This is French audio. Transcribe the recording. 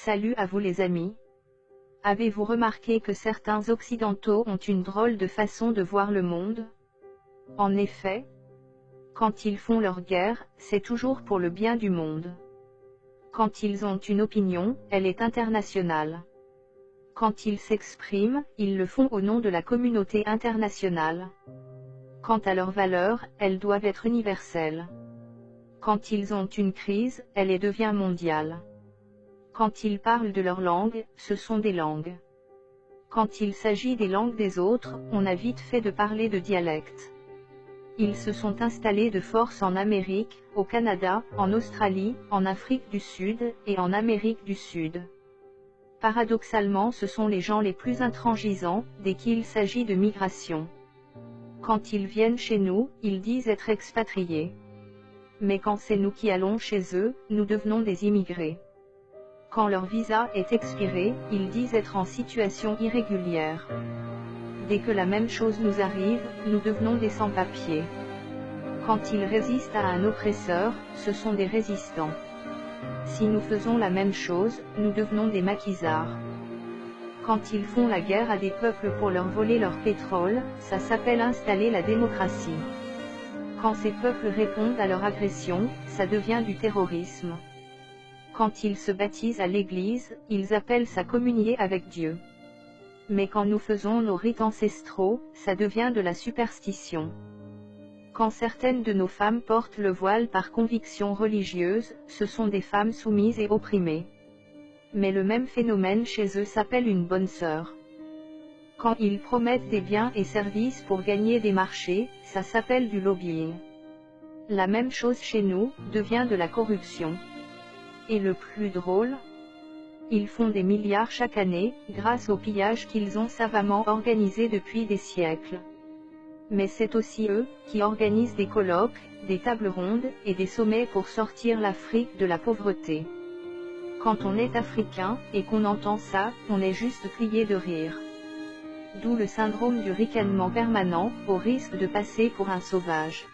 Salut à vous les amis. Avez-vous remarqué que certains occidentaux ont une drôle de façon de voir le monde? En effet, quand ils font leur guerre, c'est toujours pour le bien du monde. Quand ils ont une opinion, elle est internationale. Quand ils s'expriment, ils le font au nom de la communauté internationale. Quant à leurs valeurs, elles doivent être universelles. Quand ils ont une crise, elle devient mondiale. Quand ils parlent de leur langue, ce sont des langues. Quand il s'agit des langues des autres, on a vite fait de parler de dialectes. Ils se sont installés de force en Amérique, au Canada, en Australie, en Afrique du Sud, et en Amérique du Sud. Paradoxalement, ce sont les gens les plus intransigeants, dès qu'il s'agit de migration. Quand ils viennent chez nous, ils disent être expatriés. Mais quand c'est nous qui allons chez eux, nous devenons des immigrés. Quand leur visa est expiré, ils disent être en situation irrégulière. Dès que la même chose nous arrive, nous devenons des sans-papiers. Quand ils résistent à un oppresseur, ce sont des résistants. Si nous faisons la même chose, nous devenons des maquisards. Quand ils font la guerre à des peuples pour leur voler leur pétrole, ça s'appelle installer la démocratie. Quand ces peuples répondent à leur agression, ça devient du terrorisme. Quand ils se baptisent à l'église, ils appellent ça communier avec Dieu. Mais quand nous faisons nos rites ancestraux, ça devient de la superstition. Quand certaines de nos femmes portent le voile par conviction religieuse, ce sont des femmes soumises et opprimées. Mais le même phénomène chez eux s'appelle une bonne sœur. Quand ils promettent des biens et services pour gagner des marchés, ça s'appelle du lobbying. La même chose chez nous, devient de la corruption. Et le plus drôle, ils font des milliards chaque année, grâce au pillage qu'ils ont savamment organisé depuis des siècles. Mais c'est aussi eux, qui organisent des colloques, des tables rondes, et des sommets pour sortir l'Afrique de la pauvreté. Quand on est africain, et qu'on entend ça, on est juste plié de rire. D'où le syndrome du ricanement permanent, au risque de passer pour un sauvage.